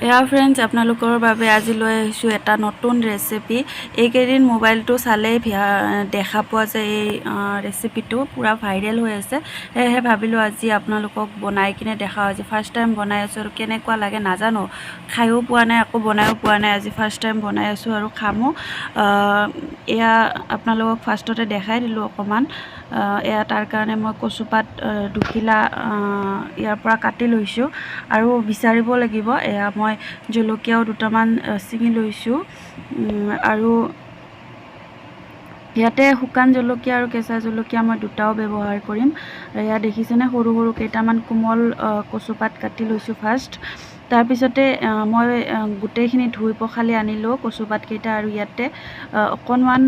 এয়া ফ্ৰেণ্ডছ আপোনালোকৰ বাবে আজি লৈ আহিছোঁ এটা নতুন ৰেচিপি। এইকেইদিন মোবাইলটো চালেই দেখা পোৱা যায় এই ৰেচিপিটো পূৰা ভাইৰেল হৈ আছে। সেয়েহে ভাবিলোঁ আজি আপোনালোকক বনাই কিনে দেখাওঁ। আজি ফাৰ্ষ্ট টাইম বনাই আছোঁ আৰু কেনেকুৱা লাগে নাজানো, খায়ো পোৱা নাই আকৌ বনায়ো পোৱা নাই। আজি ফাৰ্ষ্ট টাইম বনাই আছোঁ আৰু খামো। এয়া আপোনালোকক ফাৰ্ষ্টতে দেখাই দিলোঁ অকণমান। এয়া তাৰ কাৰণে মই কচুপাত 2 কিলা ইয়াৰ পৰা কাটি লৈছোঁ আৰু বিচাৰিব লাগিব। এয়া মই জলকীয়াও 2টামান ছিঙি লৈছোঁ আৰু ইয়াতে শুকান জলকীয়া আৰু কেঁচা জলকীয়া মই 2টাও ব্যৱহাৰ কৰিম। এয়া দেখিছেনে সৰু সৰু কেইটামান কোমল কচুপাত কাটি লৈছোঁ ফাৰ্ষ্ট। তাৰপিছতে মই গোটেইখিনি ধুই পখালি আনিলোঁ কচুপাতকেইটা আৰু ইয়াতে অকণমান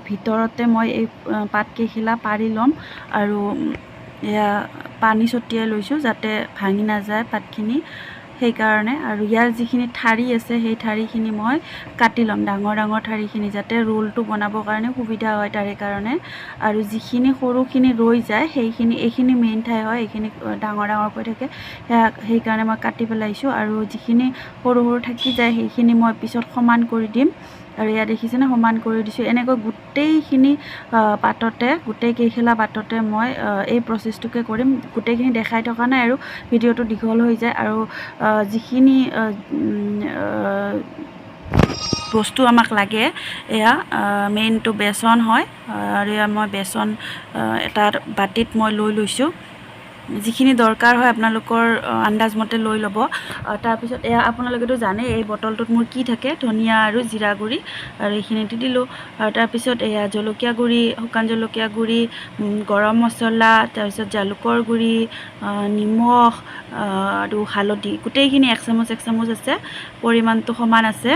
ভিতৰতে মই এই পাতকেইখিলা পাৰি ল'ম আৰু এয়া পানী ছটিয়াই লৈছোঁ যাতে ভাঙি নাযায় পাতখিনি, সেইকাৰণে। আৰু ইয়াৰ যিখিনি ঠাৰি আছে সেই ঠাৰিখিনি মই কাটি ল'ম, ডাঙৰ ডাঙৰ ঠাৰিখিনি, যাতে ৰোলটো বনাবৰ কাৰণে সুবিধা হয় তাৰে কাৰণে। আৰু যিখিনি সৰুখিনি ৰৈ যায় এইখিনি মেইন ঠাই হয়, এইখিনি ডাঙৰ ডাঙৰকৈ থাকে, সেইকাৰণে মই কাটি পেলাইছোঁ। আৰু যিখিনি সৰু সৰু থাকি যায় সেইখিনি মই পিছত সমান কৰি দিম। আৰু ইয়াত দেখিছেনে সমান কৰি দিছোঁ। এনেকৈ গোটেইখিনি পাততে, গোটেই কেইখিলা পাততে মই এই প্ৰচেছটোকে কৰিম। গোটেইখিনি দেখাই থকা নাই আৰু ভিডিঅ'টো দীঘল হৈ যায়। আৰু যিখিনি বস্তু আমাক লাগে, এয়া মেইনটো বেচন হয়। আৰু এয়া মই বেচন এটা বাতিত মই লৈ লৈছোঁ। যিখিনি দৰকাৰ হয় আপোনালোকৰ আন্দাজমতে লৈ ল'ব। তাৰপিছত এয়া আপোনালোকেতো জানেই এই বটলটোত মোৰ কি থাকে, ধনিয়া আৰু জিৰা গুড়ি, আৰু এইখিনি দি দিলোঁ। আৰু তাৰপিছত এয়া জলকীয়া গুড়ি, শুকান জলকীয়া গুড়ি, গৰম মছলা, তাৰপিছত জালুকৰ গুড়ি, নিমখ আৰু হালধি, গোটেইখিনি 1 চামুচ 1 চামুচ আছে, পৰিমাণটো সমান আছে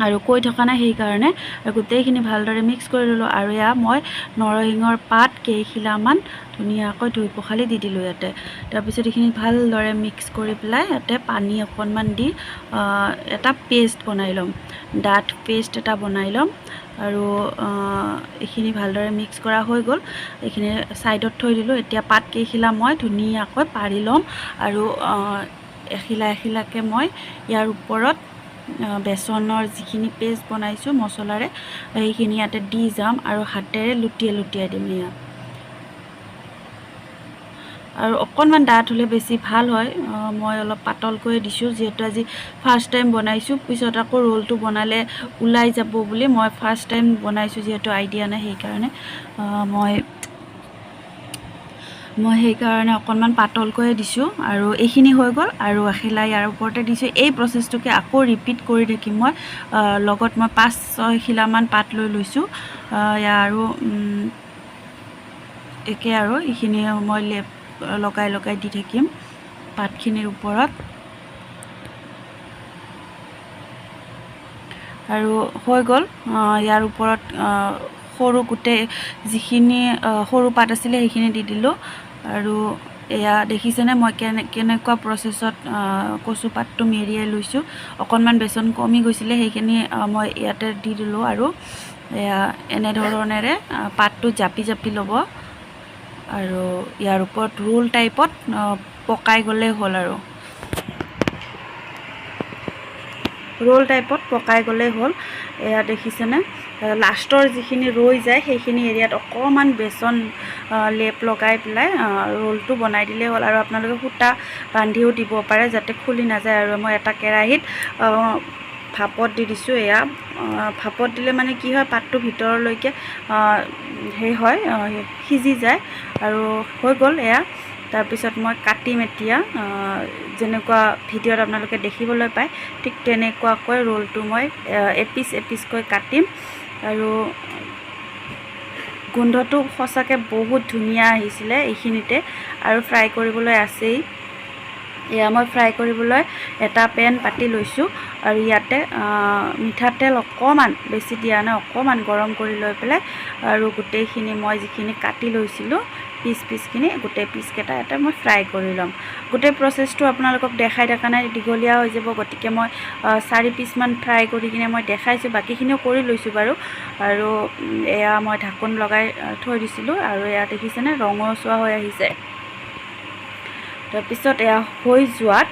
আৰু কৈ থকা নাই সেইকাৰণে। গোটেইখিনি ভালদৰে মিক্স কৰি ল'লোঁ। আৰু এয়া মই নৰসিংহৰ পাত কেইখিলামান ধুনীয়াকৈ ধুই পখালি দি দিলোঁ ইয়াতে। তাৰপিছত এইখিনি ভালদৰে মিক্স কৰি পেলাই ইয়াতে পানী অকণমান দি এটা পেষ্ট বনাই ল'ম, ডাঠ পেষ্ট এটা বনাই ল'ম। আৰু এইখিনি ভালদৰে মিক্স কৰা হৈ গ'ল, এইখিনি ছাইডত থৈ দিলোঁ। এতিয়া পাত কেইখিলা মই ধুনীয়াকৈ পাৰি ল'ম আৰু এখিলা এখিলাকৈ মই ইয়াৰ ওপৰত বেচনৰ যিখিনি পেষ্ট বনাইছোঁ মছলাৰে সেইখিনি ইয়াতে দি যাম আৰু হাতেৰে লুটিয়াই লুটিয়াই দিম ইয়াত। আৰু অকণমান ডাঠ হ'লে বেছি ভাল হয়। মই অলপ পাতলকৈ দিছোঁ যিহেতু আজি ফাৰ্ষ্ট টাইম বনাইছোঁ, পিছত আকৌ ৰোলটো বনালে ওলাই যাব বুলি মই ফাৰ্ষ্ট টাইম বনাইছোঁ যিহেতু আইডিয়া নাই, সেইকাৰণে মই সেইকাৰণে অকণমান পাতলকৈ দিছোঁ। আৰু এইখিনি হৈ গ'ল আৰু এখিলা ইয়াৰ ওপৰতে দিছোঁ। এই প্ৰচেছটোকে আকৌ ৰিপিট কৰি থাকিম মই। লগত মই 5-6 খিলামান পাত লৈ লৈছোঁ আৰু একে আৰু এইখিনি মই লগাই লগাই দি থাকিম পাতখিনিৰ ওপৰত। আৰু হৈ গ'ল। ইয়াৰ ওপৰত সৰু গোটেই যিখিনি সৰু পাত আছিলে সেইখিনি দি দিলোঁ। আৰু এয়া দেখিছেনে মই কেনেকুৱা প্ৰচেছত কচুপাতটো মেৰিয়াই লৈছোঁ। অকণমান বেচন কমি গৈছিলে, সেইখিনি মই ইয়াতে দি দিলোঁ। আৰু এয়া এনেধৰণেৰে পাতটো জাপি জাপি ল'ব আৰু ইয়াৰ ওপৰত ৰোল টাইপত পকাই গ'লেই হ'ল। আৰু ৰোল টাইপত পকাই গ'লেই হ'ল। এয়া দেখিছেনে লাষ্টৰ যিখিনি ৰৈ যায় সেইখিনি এৰিয়াত অকণমান বেচন লেপ লগাই পেলাই ৰোলটো বনাই দিলেই হ'ল। আৰু আপোনালোকে সূতা বান্ধিও দিব পাৰে যাতে খুলি নাযায়। আৰু মই এটা কেৰাহীত ভাপত দি দিছোঁ। এয়া ভাপত দিলে মানে কি হয়, পাতটো ভিতৰলৈকে হয় সিজি যায়। আৰু হৈ গ'ল এয়া। তাৰপিছত মই কাটিম এতিয়া, যেনেকুৱা ভিডিঅ'ত আপোনালোকে দেখিবলৈ পায় ঠিক তেনেকুৱাকৈ ৰোলটো মই এপিচ এপিচকৈ কাটিম। আৰু গোন্ধটো সঁচাকৈ বহুত ধুনীয়া আহিছিলে এইখিনিতে। আৰু ফ্ৰাই কৰিবলৈ আছেই। এয়া মই ফ্ৰাই কৰিবলৈ এটা পেন পাতি লৈছোঁ আৰু ইয়াতে মিঠাতেল অকণমান, বেছি দিয়া নাই, অকণমান গৰম কৰি লৈ পেলাই আৰু গোটেইখিনি মই যিখিনি কাটি লৈছিলোঁ পিচখিনি, গোটেই পিচকেইটা ইয়াতে মই ফ্ৰাই কৰি ল'ম। গোটেই প্ৰচেছটো আপোনালোকক দেখাই থকা নাই, দীঘলীয়া হৈ যাব, গতিকে মই 4 পিচমান ফ্ৰাই কৰি কিনে মই দেখাইছোঁ, বাকীখিনিও কৰি লৈছোঁ বাৰু। আৰু এয়া মই ঢাকোন লগাই থৈ দিছিলোঁ। আৰু এয়া দেখিছেনে ৰঙচুৱা হৈ আহিছে। তাৰপিছত এয়া হৈ যোৱাত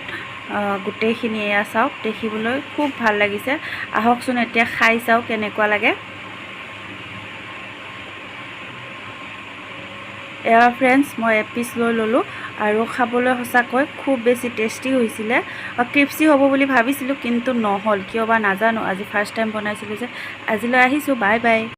গোটেইখিনি এয়া চাওক, দেখিবলৈ খুব ভাল লাগিছে। আহকচোন এতিয়া খাই চাওক কেনেকুৱা লাগে। এয়া ফ্ৰেণ্ডছ, মই এপিচ লৈ ল'লোঁ আৰু খাবলৈ সঁচাকৈ খুব বেছি টেষ্টি হৈছিলে। ক্ৰিপচি হ'ব বুলি ভাবিছিলোঁ কিন্তু নহ'ল, কিয় বা নাজানো। আজি ফাৰ্ষ্ট টাইম বনাইছিলোঁ যে। আজিলৈ আহিছোঁ, বাই বাই।